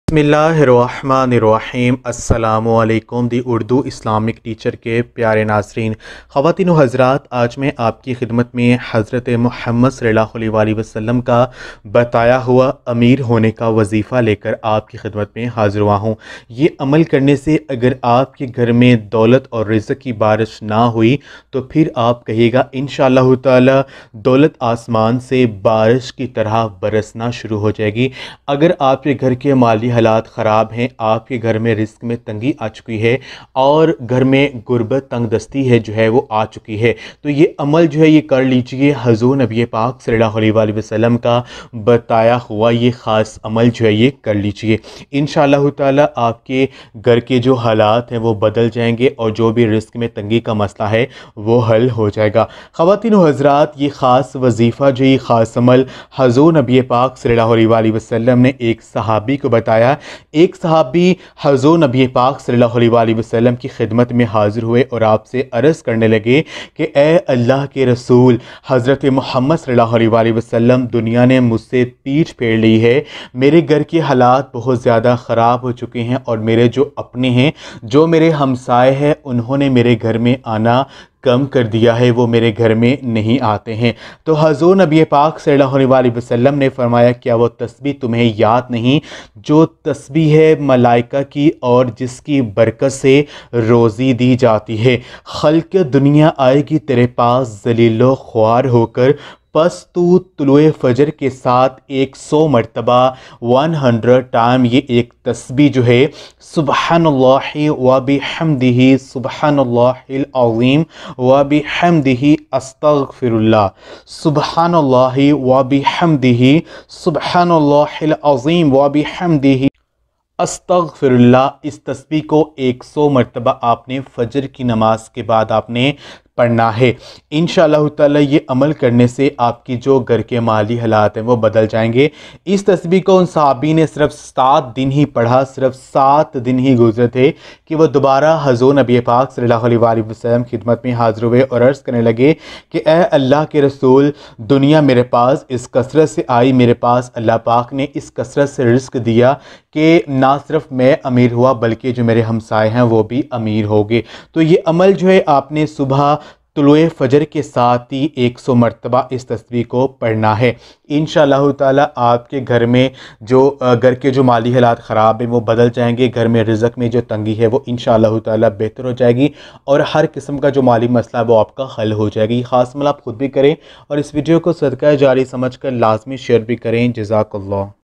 बिस्मिल्लाहिर्रहमानिर्रहीम। अस्सलामुअलैकुम। दी Urdu Islamic teacher के प्यारे नाज़रीन, ख़वातीन व हज़रात, आज मैं आपकी खिदमत में हज़रत मुहम्मद सल्लल्लाहु अलैहि वसल्लम का बताया हुआ अमीर होने का वजीफ़ा लेकर आपकी खिदमत में हाज़िर हुआ हूँ। ये अमल करने से अगर आपके घर में दौलत और रिज़्क़ की बारिश ना हुई तो फिर आप कहिएगा इंशाअल्लाह ताला दौलत आसमान से बारिश की तरह बरसना शुरू हो जाएगी। अगर आपके घर के माली हालात ख़राब हैं, आपके घर में रिस्क में तंगी आ चुकी है और घर में गुर्बत तंगदस्ती है जो है वो आ चुकी है, तो ये अमल जो है ये कर लीजिए। हज़ूर नबी पाक सल्लल्लाहु अलैहि वसल्लम का बताया हुआ ये ख़ास अमल जो है ये कर लीजिए। इंशाअल्लाह ताला आपके घर के जो हालात हैं वो बदल जाएंगे और जो भी रिस्क में तंगी का मसला है वो हल हो जाएगा। ख़वातीन व हज़रात, ये ख़ास वजीफ़ा जो ये ख़ास अमल हज़ूर नबी पाक सल्लल्लाहु अलैहि वसल्लम ने एक सहाबी को बताया। एक सहाबी हज़ूर नबी पाक सल्लल्लाहु अलैहि वसल्लम की खिदमत में हाजिर हुए और आपसे अर्ज़ करने लगे कि ए अल्लाह के रसूल, हज़रत मोहम्मद सल्लल्लाहु अलैहि वसल्लम, दुनिया ने मुझसे पीठ फेर ली है। मेरे घर के हालात बहुत ज़्यादा ख़राब हो चुके हैं और मेरे जो अपने हैं, जो मेरे हमसाए हैं, उन्होंने मेरे घर में आना कम कर दिया है, वो मेरे घर में नहीं आते हैं। तो हज़ूर नबी पाक सल्लल्लाहु अलैहि वसल्लम ने फरमाया, क्या वो तस्बीह तुम्हें याद नहीं जो तस्बीह है मलाइका की और जिसकी बरकत से रोज़ी दी जाती है? खल्क दुनिया आएगी तेरे पास ज़लीलो ख्वार होकर, बस तू तुलुए फजर के साथ 100 मरतबा 100 टाइम ये एक तस्बीह जो है सुबहानल्लाहि व बिहम्दिही सुबहानल्लाहिल अज़ीम व बिहम्दिही अस्तगफिरुल्लाह, सुबहानल्लाहि व बिहम्दिही सुबहानल्लाहिल अज़ीम व बिहम्दिही अस्तगफिरुल्लाह, इस तस्बीह को 100 मरतबा आपने फ़जर की नमाज के बाद आपने पढ़ना है। इंशाअल्लाह ताला ये अमल करने से आपकी जो घर के माली हालात हैं वो बदल जाएंगे। इस तस्बीह को उन सहाबी ने सिर्फ 7 दिन ही पढ़ा, सिर्फ 7 दिन ही गुजरे थे कि वह दोबारा हज़ूर नबी पाक सल्लल्लाहु अलैहि वसल्लम की खिदमत में हाजिर हुए और अर्ज़ करने लगे कि ए अल्लाह के रसूल, दुनिया मेरे पास इस कसरत से आई, मेरे पास अल्लाह पाक ने इस कसरत से रिज़्क़ दिया कि ना सिर्फ मैं अमीर हुआ बल्कि जो मेरे हमसाए हैं वो भी अमीर हो गए। तो ये अमल जो है आपने सुबह तुलुए फ़जर के साथ ही 100 मरतबा इस तस्बीह को पढ़ना है। इंशाअल्लाह ताला आपके घर में जो घर के जो माली हालात ख़राब हैं वो बदल जाएंगे। घर में रिज़्क़ में जो तंगी है वो इंशाअल्लाह ताला बेहतर हो जाएगी और हर किस्म का जो माली मसला है वो आपका हल हो जाएगी। ख़ास अमल आप खुद भी करें और इस वीडियो को सदका जारी समझ कर लाजमी शेयर भी करें। जज़ाकल्लाह।